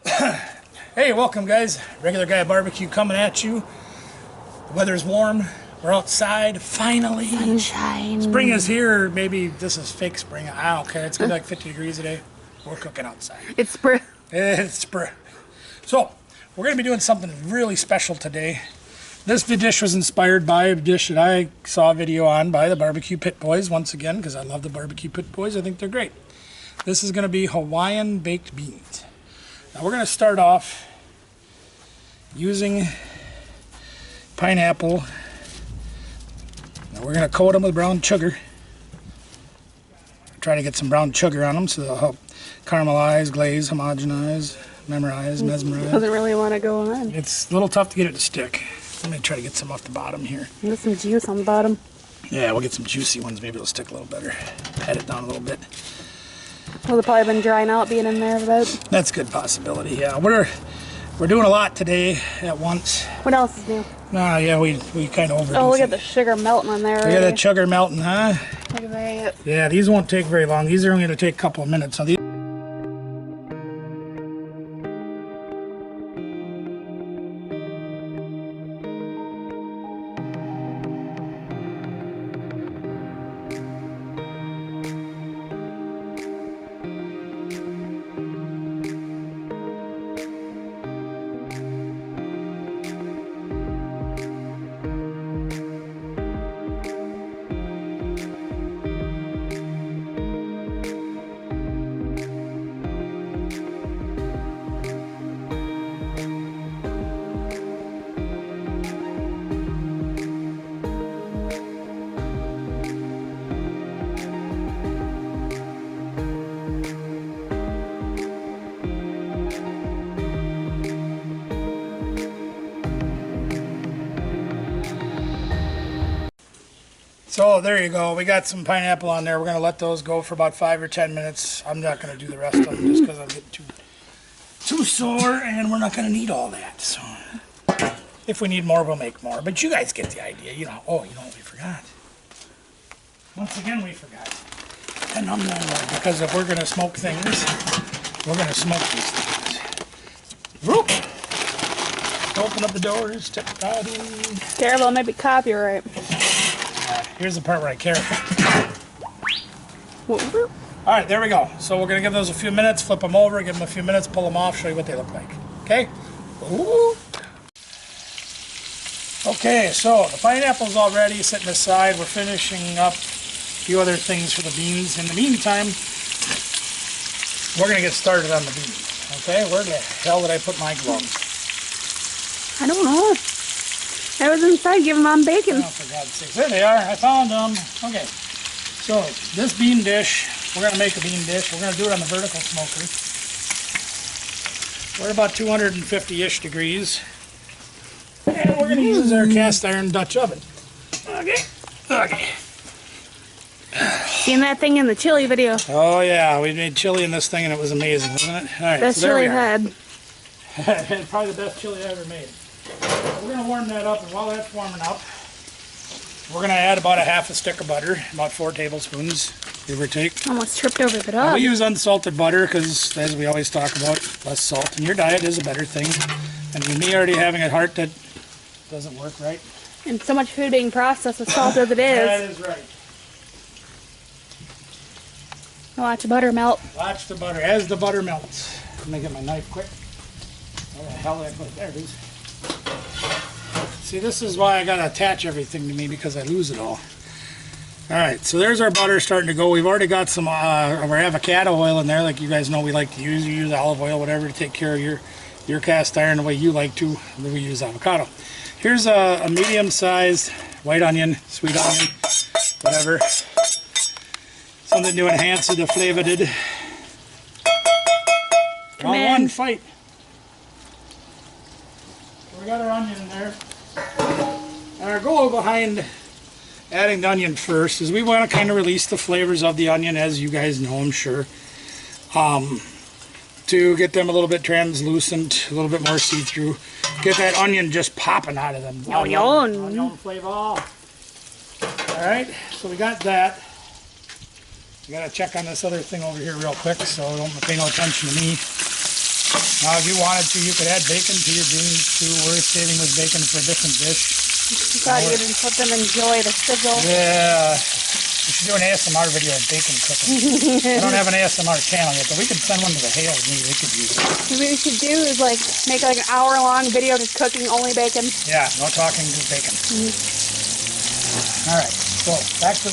Hey, welcome guys. Regular Guy Barbecue coming at you. The weather's warm. We're outside, finally. Sunshine. Spring is here. Maybe this is fake spring. I don't care. It's gonna be like 50 degrees today. We're cooking outside. It's spring. It's spring. So, we're gonna be doing something really special today. This dish was inspired by a dish that I saw a video on by the Barbecue Pit Boys, once again, because I love the Barbecue Pit Boys. I think they're great. This is gonna be Hawaiian baked beans. Now we're going to start off using pineapple. Now we're going to coat them with brown sugar. Try to get some brown sugar on them so they'll help caramelize, glaze, homogenize, mesmerize. Doesn't really want to go on. It's a little tough to get it to stick. I'm going to try to get some off the bottom here. There's some juice on the bottom. Yeah, we'll get some juicy ones. Maybe it'll stick a little better. Pat it down a little bit. Well, they've probably been drying out, being in there a bit. That's a good possibility. Yeah, we're doing a lot today at once. What else is new? Ah, yeah, we kind of overdid. Oh, look at the sugar melting on there. Look at that sugar melting, huh? Look at that. Yeah, these won't take very long. These are only going to take a couple of minutes. Now, these So there you go. We got some pineapple on there. We're going to let those go for about 5 or 10 minutes. I'm not going to do the rest of them just because I'm getting too sore, and we're not going to need all that. So if we need more, we'll make more. But you guys get the idea. You know. Oh, you know what we forgot? Once again, we forgot. And I'm not because if we're going to smoke things, we're going to smoke these things. Whoop! Open up the doors. Step right in. Careful, it might be copyright. Here's the part where I care. Alright, there we go. So we're going to give those a few minutes, flip them over, give them a few minutes, pull them off, show you what they look like. Okay? Ooh. Okay, so the pineapple's already sitting aside. We're finishing up a few other things for the beans. In the meantime, we're going to get started on the beans. Okay? Where the hell did I put my gloves? I don't know. I was inside giving Mom bacon. Oh, for God's sake. There they are. I found them. Okay. So, this bean dish, we're going to make a bean dish. We're going to do it on the vertical smoker. We're about 250-ish degrees. And we're going to use our cast iron Dutch oven. Okay. Okay. Seen that thing in the chili video. Oh, yeah. We made chili in this thing, and it was amazing, wasn't it? All right. Best so there chili we I've are. had. Probably the best chili I ever made. We're going to warm that up, and while that's warming up, we're going to add about a half a stick of butter, about 4 tablespoons, give or take. Almost tripped over the dog. We use unsalted butter because, as we always talk about, less salt in your diet is a better thing. And with me already having a heart that doesn't work right. And so much food being processed with salt as it is. That is right. Watch the butter melt. Watch the butter. As the butter melts. Let me get my knife quick. Where the hell did I put it? There it is. See, this is why I got to attach everything to me, because I lose it all. Alright, so there's our butter starting to go. We've already got some of our avocado oil in there, like you guys know we like to use. You use olive oil, whatever, to take care of your cast iron the way you like to. Then we use avocado. Here's a medium-sized white onion, sweet onion, whatever. Something to enhance the flavor. Round one, fight. So we got our onion in there. And our goal behind adding the onion first is we want to kind of release the flavors of the onion, as you guys know, I'm sure. To get them a little bit translucent, a little bit more see-through. Get that onion just popping out of them. Onion flavor. Alright, so we got that. We gotta check on this other thing over here real quick, so don't pay no attention to me. Now, if you wanted to, you could add bacon to your beans too. We're saving this bacon for a different dish. You thought you'd let them enjoy the sizzle. Yeah. We should do an ASMR video of bacon cooking. I don't have an ASMR channel yet, but we could send one to the Hales. Maybe they could use it. What we should do is like make like an hour-long video just cooking only bacon. Yeah, no talking, just bacon. All right, so back to the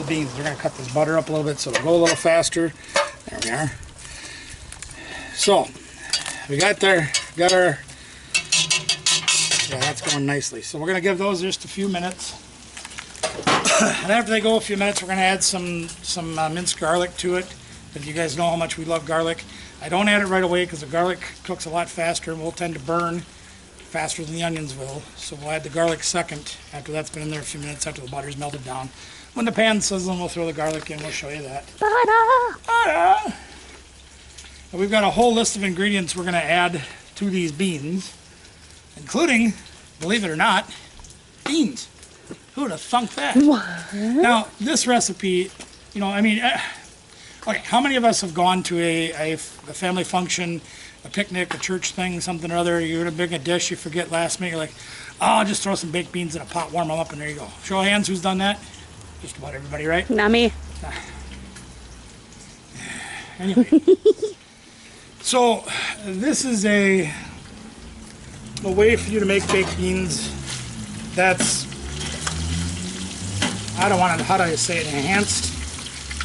beans. We're gonna cut this butter up a little bit so it'll go a little faster. There we are. So we got our, yeah, that's going nicely. So we're gonna give those just a few minutes. And after they go a few minutes, we're going to add some minced garlic to it. But you guys know how much we love garlic. I don't add it right away because the garlic cooks a lot faster and will tend to burn faster than the onions will. So we'll add the garlic second after that's been in there a few minutes, after the butter's melted down. When the pan's sizzling, we'll throw the garlic in. We'll show you that. Butter! Butter! And we've got a whole list of ingredients we're going to add to these beans, including, believe it or not, beans. Who would have thunk that? What? Now, this recipe, you know, I mean, okay, how many of us have gone to a family function, a picnic, a church thing, something or other, you're gonna bring a dish, you forget last minute, you're like, oh, I'll just throw some baked beans in a pot, warm them up, and there you go. Show of hands, who's done that? Just about everybody, right? Not me. Anyway, so this is a way for you to make baked beans that's, I don't want to, how do I say it, enhanced.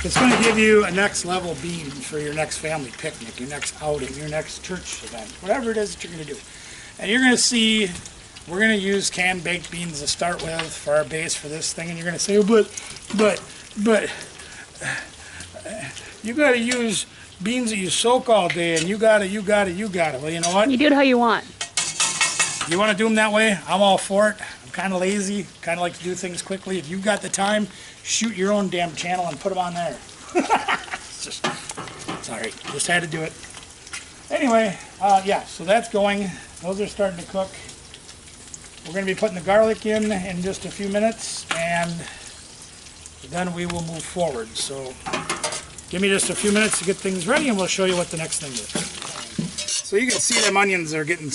It's going to give you a next level bean for your next family picnic, your next outing, your next church event, whatever it is that you're going to do. And you're going to see, we're going to use canned baked beans to start with for our base for this thing. And you're going to say, oh, but, you got to use beans that you soak all day, and you got to. Well, you know what? You do it how you want. You want to do them that way? I'm all for it. I'm kind of lazy, kind of like to do things quickly. If you've got the time, shoot your own damn channel and put them on there. Sorry, just had to do it. Anyway, yeah, so that's going. Those are starting to cook. We're going to be putting the garlic in just a few minutes, and then we will move forward. So give me just a few minutes to get things ready, and we'll show you what the next thing is. So you can see them onions are getting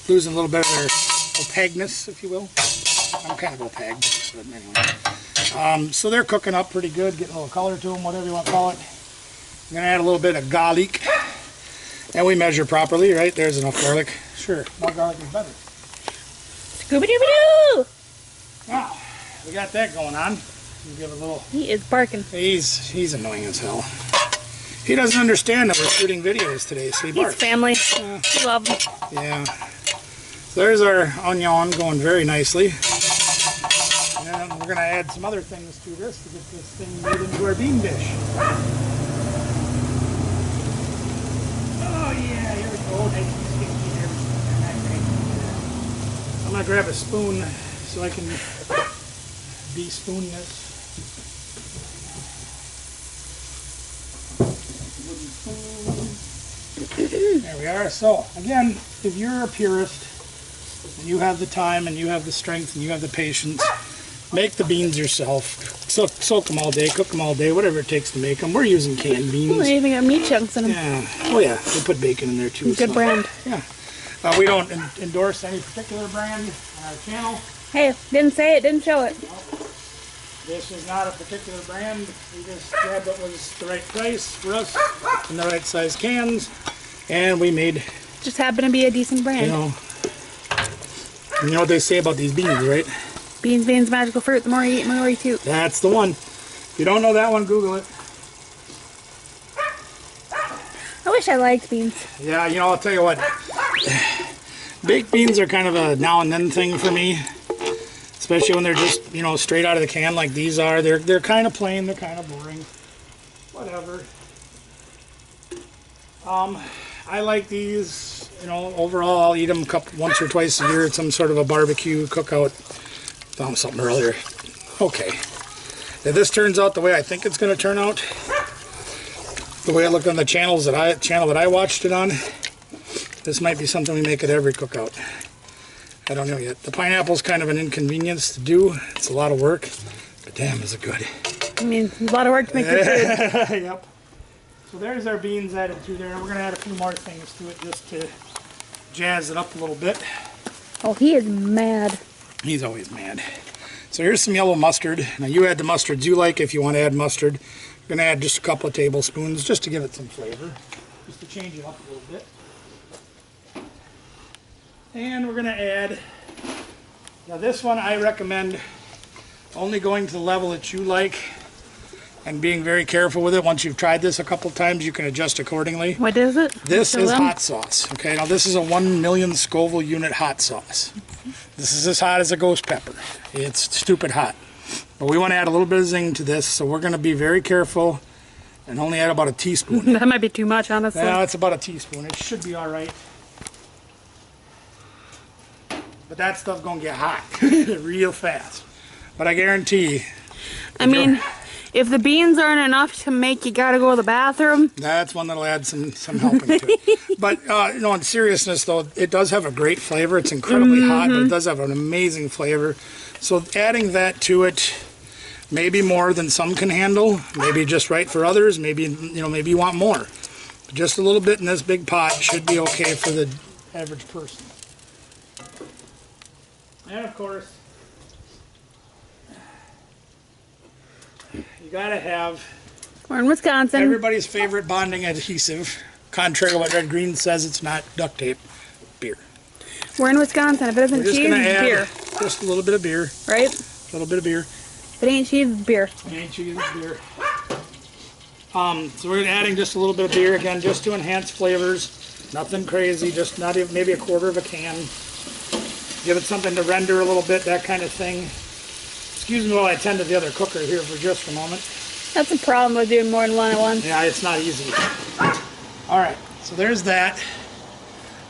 losing a little bit of their opaqueness, if you will. I'm kind of opaque, but anyway. So they're cooking up pretty good, getting a little color to them, whatever you want to call it. I'm going to add a little bit of garlic. And we measure properly, right? There's enough garlic. Sure, more garlic is better. Scooby-Dooby-Doo! Now, we got that going on. We'll give a little... He is barking. He's annoying as hell. He doesn't understand that we're shooting videos today, so he barks. He's family. We love him. Yeah. So there's our onion going very nicely. And we're going to add some other things to this to get this thing made into our bean dish. Oh yeah, here we go. Nice and sticky and everything. I'm going to grab a spoon so I can de-spoon this. There we are. So again, if you're a purist and you have the time and you have the strength and you have the patience, make the beans yourself. Soak them all day, cook them all day, whatever it takes to make them. We're using canned beans. They even got meat chunks in them. Yeah. Oh yeah, we put bacon in there too. Good brand. Yeah. We don't endorse any particular brand on our channel. Hey, didn't say it, didn't show it. This is not a particular brand. We just grabbed what was the right price for us in the right size cans, and we made. Just happened to be a decent brand. You know what they say about these beans, right? Beans, beans, magical fruit. The more you eat, the more you toot. That's the one. If you don't know that one, Google it. I wish I liked beans. Yeah, I'll tell you what. Baked beans are kind of a now and then thing for me. Especially when they're just, straight out of the can like these are. They're kind of plain, they're kind of boring. Whatever. I like these, overall I'll eat them once or twice a year at some sort of a barbecue cookout. Found something earlier. Okay. If this turns out the way I think it's going to turn out, the way I look on the channel that I watched it on, this might be something we make at every cookout. I don't know yet. The pineapple's kind of an inconvenience to do. It's a lot of work, but damn, is it good. I mean, a lot of work to make good food. Yep. So there's our beans added to there. We're going to add a few more things to it just to jazz it up a little bit. Oh, he is mad. He's always mad. So here's some yellow mustard. Now you add the mustards you like if you want to add mustard. I'm going to add just a couple of tablespoons just to give it some flavor. Just to change it up a little bit. And we're going to add, now this one I recommend only going to the level that you like and being very careful with it. Once you've tried this a couple times, you can adjust accordingly. What is it? This is hot sauce. Okay, now this is a 1 million Scoville unit hot sauce. This is as hot as a ghost pepper. It's stupid hot. But we want to add a little bit of zing to this, so we're going to be very careful and only add about a teaspoon. That might be too much, honestly. No, it's about a teaspoon. It should be all right. But that stuff's going to get hot real fast. But I guarantee. I mean, if the beans aren't enough to make you gotta go to the bathroom. That's one that'll add some helping to it. But, you know, in seriousness, though, it does have a great flavor. It's incredibly hot, but it does have an amazing flavor. So adding that to it, maybe more than some can handle, maybe just right for others, maybe, you know, maybe you want more. But just a little bit in this big pot should be okay for the average person. And, of course, you gotta have We're in Wisconsin. everybody's favorite bonding adhesive. Contrary to what Red Green says, it's not duct tape. Beer. We're in Wisconsin. If it isn't We're just cheese, gonna it's add beer. just a little bit of beer. Right? A little bit of beer. If it ain't cheese, it's beer. It ain't cheese, it's beer. So we're adding just a little bit of beer again, just to enhance flavors. Nothing crazy, just not even maybe a quarter of a can. Give it something to render a little bit, that kind of thing. Excuse me while I tend to the other cooker here for just a moment. That's a problem with doing more than one at once. Yeah, it's not easy. All right, so there's that.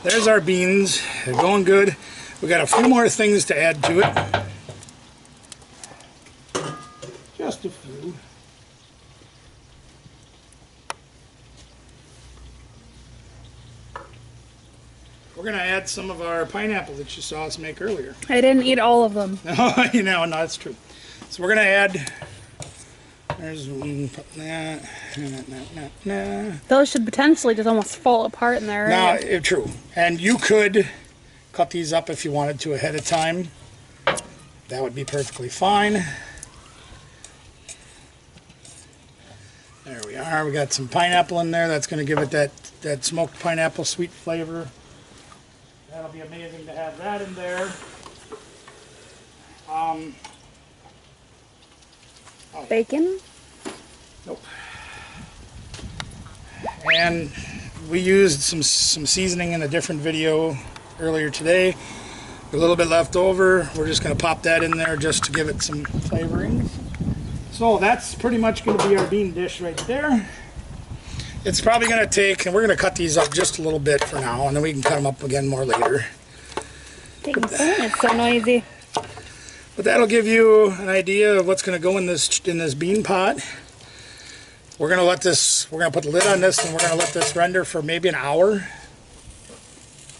There's our beans. They're going good. We got a few more things to add to it. Just a few. We're going to add some of our pineapple that you saw us make earlier. I didn't eat all of them. Oh, you know, no, that's true. So we're going to add, there's one, Those should potentially just almost fall apart in there. Now, Right? true. And you could cut these up if you wanted to ahead of time. That would be perfectly fine. There we are. We got some pineapple in there. That's going to give it that smoked pineapple sweet flavor. That'll be amazing to have that in there. Bacon? Nope. And we used some seasoning in a different video earlier today. A little bit left over. We're just going to pop that in there just to give it some flavorings. So that's pretty much going to be our bean dish right there. It's probably going to take, and we're going to cut these up just a little bit for now, and then we can cut them up again more later. Taking spoon is so noisy. But that'll give you an idea of what's going to go in this bean pot. We're going to put the lid on this, and we're going to let this render for maybe an hour.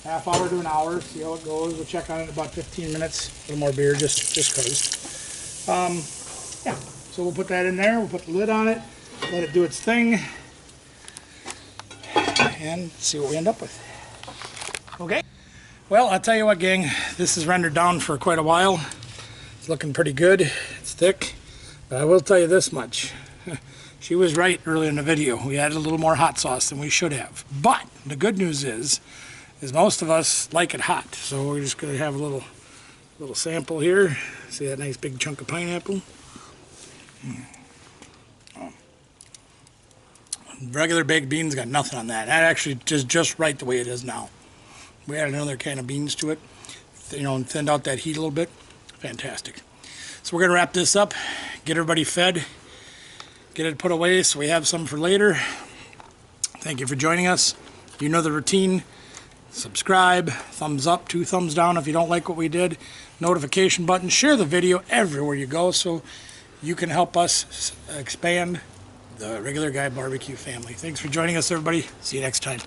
Half hour to an hour, see how it goes. We'll check on it in about 15 minutes. A little more beer, just because. Yeah, so we'll put that in there. We'll put the lid on it, let it do its thing, and see what we end up with. Okay. Well, I'll tell you what, gang. This is rendered down for quite a while. It's looking pretty good. It's thick. But I will tell you this much. She was right early in the video. We added a little more hot sauce than we should have. But the good news is most of us like it hot. So we're just going to have a little sample here. See that nice big chunk of pineapple? Oh. Regular baked beans got nothing on that. That actually is just right the way it is now. We added another can of beans to it, you know, and thinned out that heat a little bit. Fantastic. So we're going to wrap this up, get everybody fed, get it put away so we have some for later. Thank you for joining us. You know the routine. Subscribe, thumbs up, 2 thumbs down if you don't like what we did. Notification button. Share the video everywhere you go so you can help us expand the Regular Guy Barbecue family. Thanks for joining us, everybody. See you next time.